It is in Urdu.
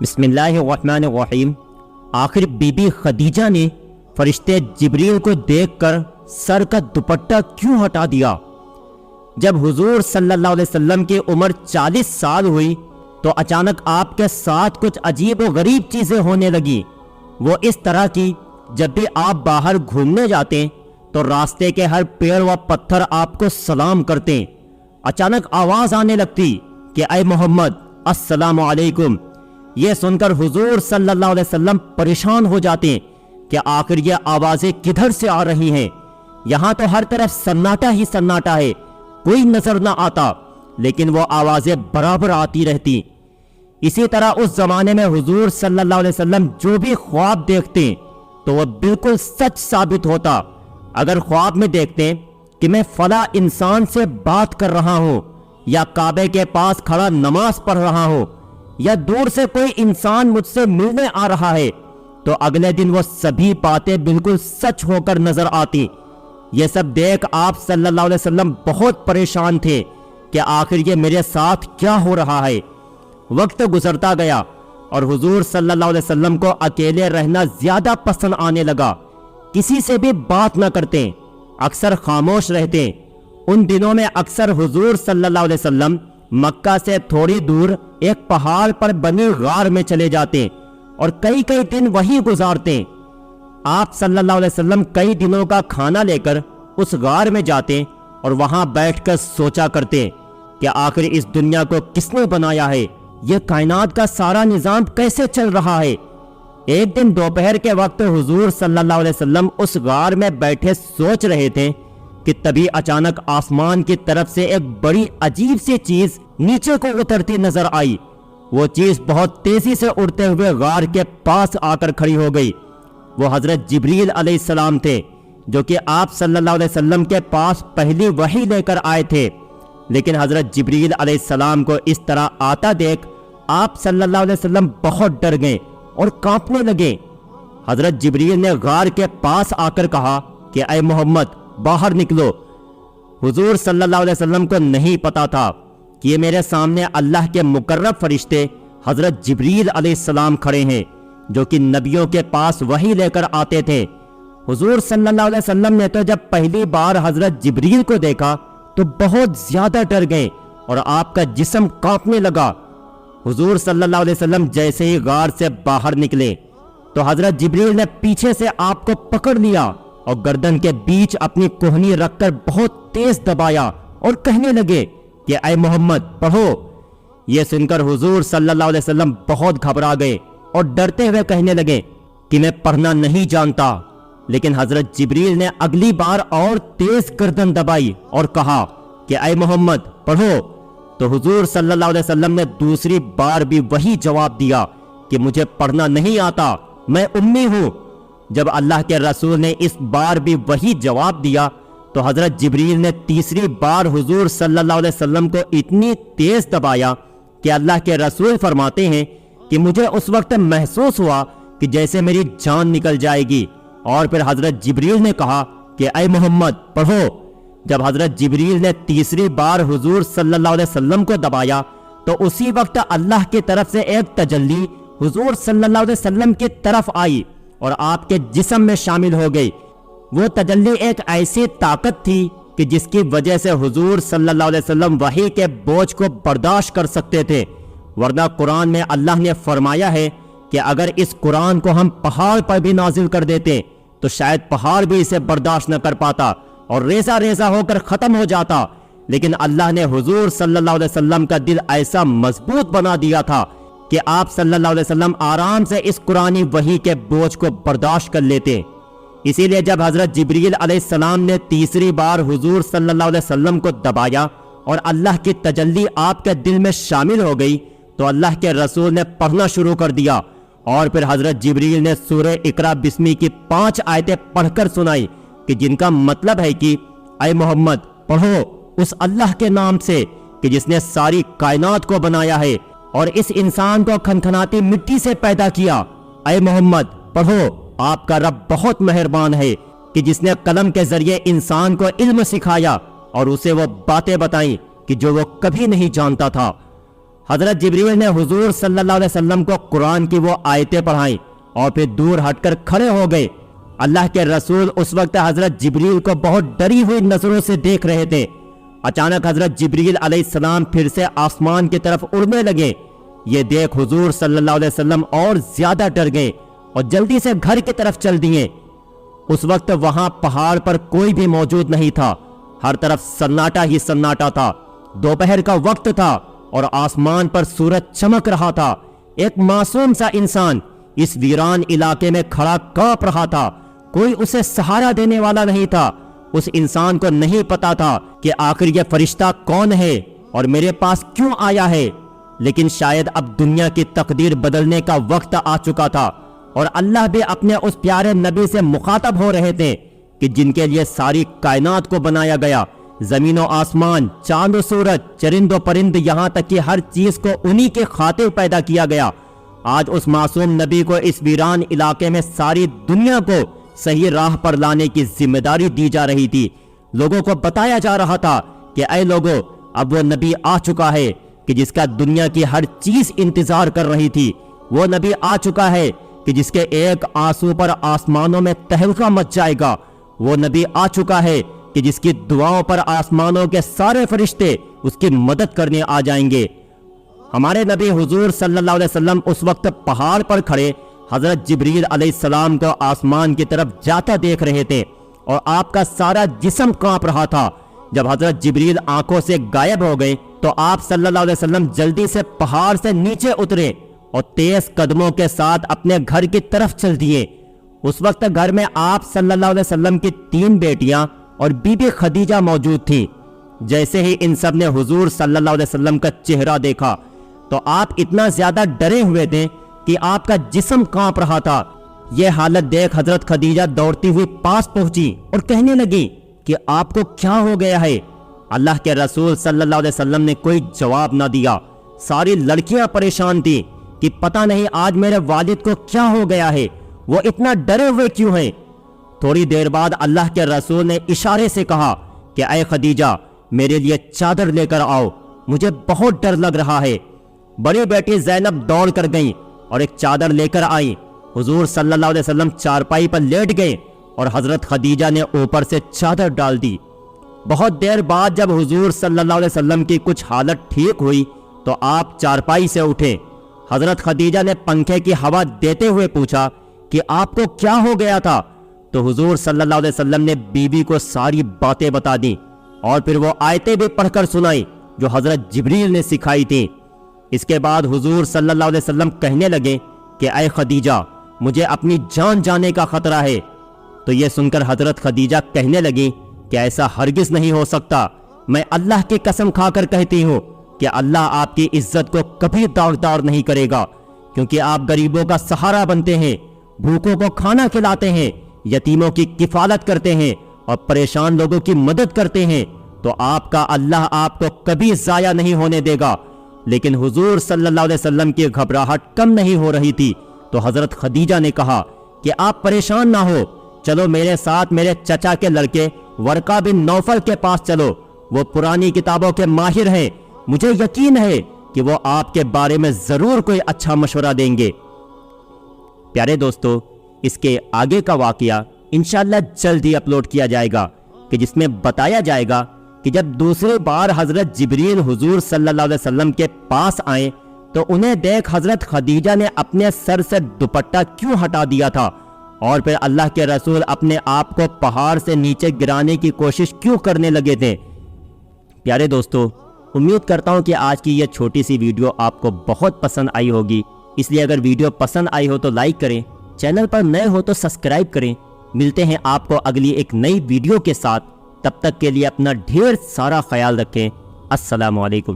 بسم اللہ الرحمن الرحیم۔ آخر بی بی خدیجہ نے فرشتے جبریل کو دیکھ کر سر کا دوپٹہ کیوں ہٹا دیا؟ جب حضور صلی اللہ علیہ وسلم کی عمر 40 سال ہوئی تو اچانک آپ کے ساتھ کچھ عجیب و غریب چیزیں ہونے لگی۔ وہ اس طرح کی، جب بھی آپ باہر گھومنے جاتے تو راستے کے ہر پیڑ و پتھر آپ کو سلام کرتے۔ اچانک آواز آنے لگتی کہ اے محمد السلام علیکم۔ یہ سن کر حضور صلی اللہ علیہ وسلم پریشان ہو جاتے کہ آخر یہ آوازیں کدھر سے آ رہی ہیں؟ یہاں تو ہر طرف سناٹا ہی سناٹا ہے، کوئی نظر نہ آتا، لیکن وہ آوازیں برابر آتی رہتی۔ اسی طرح اس زمانے میں حضور صلی اللہ علیہ وسلم جو بھی خواب دیکھتے تو وہ بالکل سچ ثابت ہوتا۔ اگر خواب میں دیکھتے کہ میں فلاں انسان سے بات کر رہا ہوں، یا کعبے کے پاس کھڑا نماز پڑھ رہا ہوں، یا دور سے کوئی انسان مجھ سے ملنے آ رہا ہے، تو اگلے دن وہ سبھی باتیں بالکل سچ ہو کر نظر آتی۔ یہ سب دیکھ آپ صلی اللہ علیہ وسلم بہت پریشان تھے کہ آخر یہ میرے ساتھ کیا ہو رہا ہے۔ وقت گزرتا گیا اور حضور صلی اللہ علیہ وسلم کو اکیلے رہنا زیادہ پسند آنے لگا۔ کسی سے بھی بات نہ کرتے، اکثر خاموش رہتے۔ ان دنوں میں اکثر حضور صلی اللہ علیہ وسلم مکہ سے تھوڑی دور ایک پہاڑ پر بنی غار میں چلے جاتے اور کئی دن وہیں گزارتے۔ آپ صلی اللہ علیہ وسلم کئی دنوں کا کھانا لے کر اس غار میں جاتے اور وہاں بیٹھ کر سوچا کرتے کہ آخر اس دنیا کو کس نے بنایا ہے، یہ کائنات کا سارا نظام کیسے چل رہا ہے۔ ایک دن دوپہر کے وقت حضور صلی اللہ علیہ وسلم اس غار میں بیٹھے سوچ رہے تھے کہ تبھی اچانک آسمان کی طرف سے ایک بڑی عجیب سی چیز نیچے کو اترتی نظر آئی۔ وہ چیز بہت تیزی سے اڑتے ہوئے غار کے پاس آ کر کھڑی ہو گئی۔ وہ حضرت جبریل علیہ السلام تھے، جو کہ آپ صلی اللہ علیہ وسلم کے پاس پہلی وحی لے کر آئے تھے۔ لیکن حضرت جبریل علیہ السلام کو اس طرح آتا دیکھ آپ صلی اللہ علیہ وسلم بہت ڈر گئے اور کانپنے لگے۔ حضرت جبریل نے غار کے پاس آ کر کہا کہ اے محمد باہر نکلو۔ حضور صلی اللہ علیہ وسلم کو نہیں پتا تھا کہ یہ میرے سامنے اللہ کے مقرب فرشتے حضرت جبریل علیہ السلام کھڑے ہیں، جو کہ نبیوں کے پاس وحی لے کر آتے تھے۔ حضور صلی اللہ علیہ وسلم نے تو جب پہلی بار حضرت جبریل کو دیکھا تو بہت زیادہ ڈر گئے اور آپ کا جسم کانپنے لگا۔ حضور صلی اللہ علیہ وسلم جیسے ہی غار سے باہر نکلے تو حضرت جبریل نے پیچھے سے آپ کو پکڑ لیا اور گردن کے بیچ اپنی کوہنی رکھ کر بہت تیز دبایا اور کہنے لگے کہ اے محمد پڑھو۔ یہ سن کر حضور صلی اللہ علیہ وسلم بہت گھبرا گئے اور ڈرتے ہوئے کہنے لگے کہ میں پڑھنا نہیں جانتا۔ لیکن حضرت جبریل نے اگلی بار اور تیز گردن دبائی اور کہا کہ اے محمد پڑھو۔ تو حضور صلی اللہ علیہ وسلم نے دوسری بار بھی وہی جواب دیا کہ مجھے پڑھنا نہیں آتا، میں امی ہوں۔ جب اللہ کے رسول نے اس بار بھی وہی جواب دیا تو حضرت جبریل نے تیسری بار حضور صلی اللہ علیہ وسلم کو اتنی تیز دبایا کہ اللہ کے رسول فرماتے ہیں کہ مجھے اس وقت محسوس ہوا کہ جیسے میری جان نکل جائے گی۔ اور پھر حضرت جبریل نے کہا کہ اے محمد پڑھو۔ جب حضرت جبریل نے تیسری بار حضور صلی اللہ علیہ وسلم کو دبایا تو اسی وقت اللہ کی طرف سے ایک تجلی حضور صلی اللہ علیہ وسلم کی طرف آئی اور آپ کے جسم میں شامل ہو گئی۔ وہ تجلی ایک ایسی طاقت تھی کہ جس کی وجہ سے حضور صلی اللہ علیہ وسلم وحی کے بوجھ کو برداشت کر سکتے تھے، ورنہ قرآن میں اللہ نے فرمایا ہے کہ اگر اس قرآن کو ہم پہاڑ پر بھی نازل کر دیتے تو شاید پہاڑ بھی اسے برداشت نہ کر پاتا اور ریزہ ریزہ ہو کر ختم ہو جاتا۔ لیکن اللہ نے حضور صلی اللہ علیہ وسلم کا دل ایسا مضبوط بنا دیا تھا کہ آپ صلی اللہ علیہ وسلم آرام سے اس قرآنی وحی کے بوجھ کو برداشت کر لیتے۔ اسی لیے جب حضرت جبریل علیہ السلام نے تیسری بار حضور صلی اللہ علیہ وسلم کو دبایا اور اللہ کی تجلی آپ کے دل میں شامل ہو گئی تو اللہ کے رسول نے پڑھنا شروع کر دیا، اور پھر حضرت جبریل نے سورہ اقرا بسمی کی 5 آیتیں پڑھ کر سنائی کہ جن کا مطلب ہے کہ اے محمد پڑھو اس اللہ کے نام سے کہ جس نے ساری کائنات کو بنایا ہے اور اس انسان کو کھنکھناتی مٹی سے پیدا کیا۔ اے محمد پڑھو، آپ کا رب بہت مہربان ہے کہ جس نے قلم کے ذریعے انسان کو علم سکھایا اور اسے وہ باتیں بتائیں کہ جو وہ کبھی نہیں جانتا تھا۔ حضرت جبریل نے حضور صلی اللہ علیہ وسلم کو قرآن کی وہ آیتیں پڑھائیں اور پھر دور ہٹ کر کھڑے ہو گئے۔ اللہ کے رسول اس وقت حضرت جبریل کو بہت ڈری ہوئی نظروں سے دیکھ رہے تھے۔ اچانک حضرت جبریل علیہ السلام پھر سے آسمان کی طرف اڑنے لگے۔ یہ دیکھ حضور صلی اللہ علیہ وسلم اور زیادہ ڈر گئے اور جلدی سے گھر کی طرف چل دیے۔ اس وقت وہاں پہاڑ پر کوئی بھی موجود نہیں تھا، ہر طرف سناٹا ہی سناٹا تھا۔ دوپہر کا وقت تھا اور آسمان پر سورج چمک رہا تھا۔ ایک معصوم سا انسان اس ویران علاقے میں کھڑا کانپ رہا تھا، کوئی اسے سہارا دینے والا نہیں تھا۔ اس انسان کو نہیں پتا تھا کہ آخر یہ فرشتہ کون ہے اور میرے پاس کیوں آیا ہے، لیکن شاید اب دنیا کی تقدیر بدلنے کا وقت آ چکا تھا اور اللہ بھی اپنے اس پیارے نبی سے مخاطب ہو رہے تھے کہ جن کے لیے ساری کائنات کو بنایا گیا، زمین و آسمان، چاند و سورج، چرند و پرند، یہاں تک کہ ہر چیز کو انہی کے خاطر پیدا کیا گیا۔ آج اس معصوم نبی کو اس ویران علاقے میں ساری دنیا کو صحیح راہ پر لانے کی ذمہ داری دی جا رہی تھی۔ لوگوں کو بتایا جا رہا تھا کہ اے لوگو، اب وہ نبی آ چکا ہے کہ جس کا دنیا کی ہر چیز انتظار کر رہی تھی۔ وہ نبی آ چکا ہے کہ جس کے ایک آنسو پر آسمانوں میں تہلکہ مچ جائے گا۔ وہ نبی آ چکا ہے کہ جس کی دعاؤں پر آسمانوں کے سارے فرشتے اس کی مدد کرنے آ جائیں گے۔ ہمارے نبی حضور صلی اللہ علیہ وسلم اس وقت پہاڑ پر کھڑے حضرت جبریل علیہ السلام کو آسمان کی طرف جاتا دیکھ رہے تھے اور آپ کا سارا جسم کانپ رہا تھا۔ جب حضرت جبریل آنکھوں سے غائب ہو گئے تو آپ صلی اللہ علیہ وسلم جلدی سے پہاڑ سے نیچے اترے اور تیز قدموں کے ساتھ اپنے گھر کی طرف چل دیے۔ اس وقت گھر میں آپ صلی اللہ علیہ وسلم کی 3 بیٹیاں اور بی بی خدیجہ موجود تھیں۔ جیسے ہی ان سب نے حضور صلی اللہ علیہ وسلم کا چہرہ دیکھا تو آپ اتنا زیادہ ڈرے ہوئے تھے کہ آپ کا جسم کانپ رہا تھا۔ یہ حالت دیکھ حضرت خدیجہ دوڑتی ہوئی پاس پہنچی اور کہنے لگی کہ آپ کو کیا ہو گیا ہے؟ اللہ کے رسول صلی اللہ علیہ وسلم نے کوئی جواب نہ دیا۔ ساری لڑکیاں پریشان تھیں کہ پتہ نہیں آج میرے والد کو کیا ہو گیا ہے، وہ اتنا ڈرے ہوئے کیوں ہیں۔ تھوڑی دیر بعد اللہ کے رسول نے اشارے سے کہا کہ اے خدیجہ، میرے لیے چادر لے کر آؤ، مجھے بہت ڈر لگ رہا ہے۔ بڑی بیٹی زینب دوڑ کر گئیں اور ایک چادر لے کر آئی۔ حضور صلی اللہ علیہ وسلم چارپائی پر لیٹ گئے اور حضرت خدیجہ نے اوپر سے چادر ڈال دی۔ بہت دیر بعد جب حضور صلی اللہ علیہ وسلم کی کچھ حالت ٹھیک ہوئی تو آپ چارپائی سے اٹھے۔ حضرت خدیجہ نے پنکھے کی ہوا دیتے ہوئے پوچھا کہ آپ کو کیا ہو گیا تھا؟ تو حضور صلی اللہ علیہ وسلم نے بیوی کو ساری باتیں بتا دیں اور پھر وہ آیتیں بھی پڑھ کر سنائی جو حضرت جبریل نے سکھائی تھیں۔ اس کے بعد حضور صلی اللہ علیہ وسلم کہنے لگے کہ اے خدیجہ، مجھے اپنی جان جانے کا خطرہ ہے۔ تو یہ سن کر حضرت خدیجہ کہنے لگی کہ ایسا ہرگز نہیں ہو سکتا، میں اللہ کی قسم کھا کر کہتی ہوں کہ اللہ آپ کی عزت کو کبھی داغدار نہیں کرے گا، کیونکہ آپ غریبوں کا سہارا بنتے ہیں، بھوکوں کو کھانا کھلاتے ہیں، یتیموں کی کفالت کرتے ہیں اور پریشان لوگوں کی مدد کرتے ہیں، تو آپ کا اللہ آپ کو کبھی ضائع نہیں ہونے دے گا۔ لیکن حضور صلی اللہ علیہ وسلم کی گھبراہٹ کم نہیں ہو رہی تھی تو حضرت خدیجہ نے کہا کہ آپ پریشان نہ ہو، چلو میرے ساتھ میرے چچا کے لڑکے ورقہ بن نوفل کے پاس چلو، وہ پرانی کتابوں کے ماہر ہیں، مجھے یقین ہے کہ وہ آپ کے بارے میں ضرور کوئی اچھا مشورہ دیں گے۔ پیارے دوستو، اس کے آگے کا واقعہ انشاءاللہ جلد ہی اپلوڈ کیا جائے گا کہ جس میں بتایا جائے گا کہ جب دوسری بار حضرت جبریل حضور صلی اللہ علیہ وسلم کے پاس آئے تو انہیں دیکھ حضرت خدیجہ نے اپنے سر سے دوپٹہ کیوں ہٹا دیا تھا اور پھر اللہ کے رسول اپنے آپ کو پہاڑ سے نیچے گرانے کی کوشش کیوں کرنے لگے تھے۔ پیارے دوستو، امید کرتا ہوں کہ آج کی یہ چھوٹی سی ویڈیو آپ کو بہت پسند آئی ہوگی، اس لیے اگر ویڈیو پسند آئی ہو تو لائک کریں، چینل پر نئے ہو تو سبسکرائب کریں۔ ملتے ہیں آپ کو اگلی ایک نئی ویڈیو کے ساتھ، تب تک کے لیے اپنا ڈھیر سارا خیال رکھیں۔ السلام علیکم۔